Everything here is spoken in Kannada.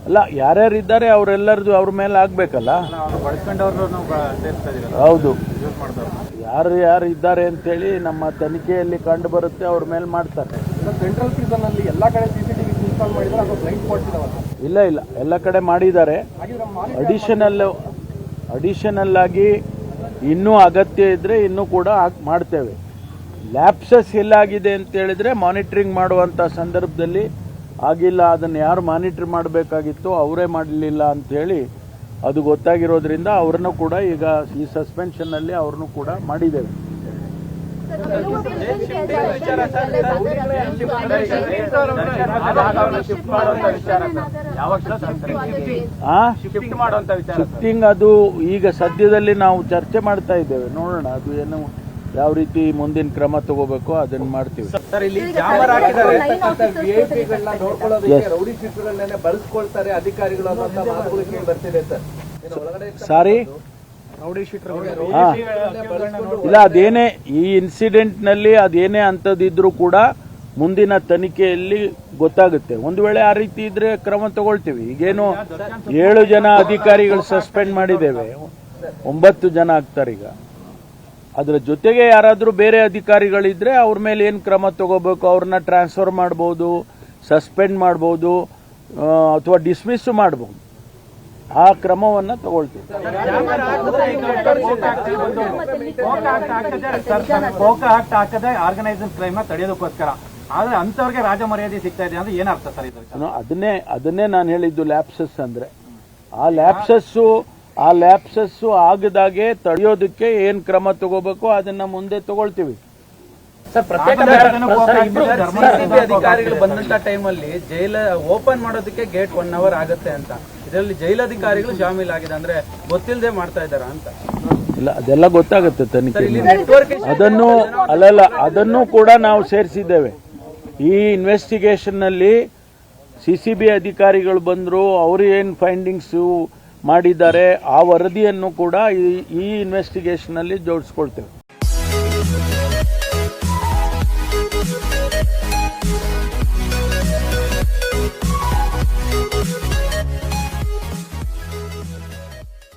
ಅಲ್ಲ, ಯಾರ್ಯಾರಿದ್ದಾರೆ ಅವರೆಲ್ಲರದು ಅವ್ರ ಮೇಲೆ ಆಗ್ಬೇಕಲ್ಲ. ಹೌದು, ಯಾರು ಇದ್ದಾರೆ ಅಂತೇಳಿ ನಮ್ಮ ತನಿಖೆಯಲ್ಲಿ ಕಂಡು ಬರುತ್ತೆ, ಅವ್ರ ಮೇಲೆ ಮಾಡ್ತಾರೆ. ಸೆಂಟ್ರಲ್ ಸೀಸನ್ ಅಲ್ಲಿ ಎಲ್ಲಾ ಕಡೆ ಸಿಸಿಟಿವಿ ಇನ್ಸ್ಟಾಲ್ ಮಾಡಿದ್ರೆ ಅದು ಬ್ಲೈಂಡ್ ಸ್ಪಾಟ್ಸ್ ಇದಾವಲ್ಲ? ಇಲ್ಲ, ಎಲ್ಲ ಕಡೆ ಮಾಡಿದ್ದಾರೆ. ಅಡಿಷನಲ್ ಆಗಿ ಇನ್ನೂ ಅಗತ್ಯ ಇದ್ರೆ ಇನ್ನೂ ಕೂಡ ಮಾಡ್ತೇವೆ. ಲ್ಯಾಪ್ಸಸ್ ಎಲ್ಲಾಗಿದೆ ಅಂತ ಹೇಳಿದ್ರೆ ಮಾನಿಟರಿಂಗ್ ಮಾಡುವಂಥ ಸಂದರ್ಭದಲ್ಲಿ ಆಗಿಲ್ಲ, ಅದನ್ನು ಯಾರು ಮಾನಿಟರ್ ಮಾಡಬೇಕಾಗಿತ್ತು ಅವರೇ ಮಾಡಲಿಲ್ಲ ಅಂಥೇಳಿ ಅದು ಗೊತ್ತಾಗಿರೋದ್ರಿಂದ ಅವ್ರನ್ನೂ ಕೂಡ ಈಗ ಈ ಸಸ್ಪೆನ್ಷನ್ನಲ್ಲಿ ಅವ್ರನ್ನೂ ಕೂಡ ಮಾಡಿದ್ದೇವೆ. ಶಿಫ್ಟಿಂಗ್ ಅದು ಈಗ ಸದ್ಯದಲ್ಲಿ ನಾವು ಚರ್ಚೆ ಮಾಡ್ತಾ ಇದ್ದೇವೆ, ನೋಡೋಣ ಅದು ಏನು ಯಾವ ರೀತಿ ಮುಂದಿನ ಕ್ರಮ ತಗೋಬೇಕು ಅದನ್ನ ಮಾಡ್ತೀವಿ. ಸಾರಿ, ಇಲ್ಲ, ಅದೇನೇ ಈ ಇನ್ಸಿಡೆಂಟ್ ನಲ್ಲಿ ಅದೇನೇ ಅಂತದಿದ್ರು ಕೂಡ ಮುಂದಿನ ತನಿಖೆಯಲ್ಲಿ ಗೊತ್ತಾಗುತ್ತೆ. ಒಂದು ವೇಳೆ ಆ ರೀತಿ ಇದ್ರೆ ಕ್ರಮ ತಗೊಳ್ತೀವಿ. ಈಗೇನು 7 ಜನ ಅಧಿಕಾರಿಗಳು ಸಸ್ಪೆಂಡ್ ಮಾಡಿದ್ದೇವೆ, 9 ಜನ ಆಗ್ತಾರೆ ಈಗ. ಅದರ ಜೊತೆಗೆ ಯಾರಾದರೂ ಬೇರೆ ಅಧಿಕಾರಿಗಳಿದ್ರೆ ಅವ್ರ ಮೇಲೆ ಏನು ಕ್ರಮ ತಗೋಬೇಕು, ಅವ್ರನ್ನ ಟ್ರಾನ್ಸ್ಫರ್ ಮಾಡ್ಬೋದು, ಸಸ್ಪೆಂಡ್ ಮಾಡ್ಬೋದು, ಅಥವಾ ಡಿಸ್ಮಿಸ್ ಮಾಡ್ಬೋದು. ಆ ಕ್ರಮವನ್ನು ತಗೊಳ್ತೀವಿ. ಆರ್ಗನೈಸೇಷನ್ ಕ್ರೈಮ್ ತಡೆಯೋದಕ್ಕೋಸ್ಕರ, ಆದ್ರೆ ಅಂತವ್ರಿಗೆ ರಾಜ ಮರ್ಯಾದೆ ಸಿಗ್ತಾ ಇದೆ ಅಂದ್ರೆ ಏನರ್ಥ ಸರ್ ಇದು? ಅದನ್ನೇ ನಾನು ಹೇಳಿದ್ದು ಲ್ಯಾಪ್ಸಸ್ ಅಂದ್ರೆ. ಆ ಲ್ಯಾಪ್ಸಸ್ ಆಗದಾಗೆ ತಡೆಯೋದಕ್ಕೆ ಏನ್ ಕ್ರಮ ತಗೋಬೇಕು ಅದನ್ನ ಮುಂದೆ ತಗೊಳ್ತೀವಿ. ಅಧಿಕಾರಿಗಳು ಬಂದಂತ ಟೈಮಲ್ಲಿ ಜೈಲ ಓಪನ್ ಮಾಡೋದಕ್ಕೆ ಗೇಟ್ 1 hour ಆಗುತ್ತೆ ಅಂತ, ಇದರಲ್ಲಿ ಜೈಲಧಿಕಾರಿಗಳು ಶಾಮೀಲ್ ಆಗಿದೆ ಅಂದ್ರೆ ಗೊತ್ತಿಲ್ಲದೆ ಮಾಡ್ತಾ ಇದಾರ ಅಂತ? ಇಲ್ಲ, ಅದೆಲ್ಲ ಗೊತ್ತಾಗುತ್ತೆ ತನಿಖೆ. ಅದನ್ನು ಕೂಡ ನಾವು ಸೇರಿಸಿದ್ದೇವೆ. ಈ ಇನ್ವೆಸ್ಟಿಗೇಷನ್ ನಲ್ಲಿ ಸಿಸಿಬಿ ಅಧಿಕಾರಿಗಳು ಬಂದ್ರು, ಅವರು ಏನ್ ಫೈಂಡಿಂಗ್ಸ್ ಮಾಡಿದ್ದಾರೆ ಆ ವರದಿಯನ್ನು ಕೂಡ ಈ ಇನ್ವೆಸ್ಟಿಗೇಷನ್ ಅಲ್ಲಿ ಜೋಡಿಸ್ಕೊಳ್ತೇವೆ.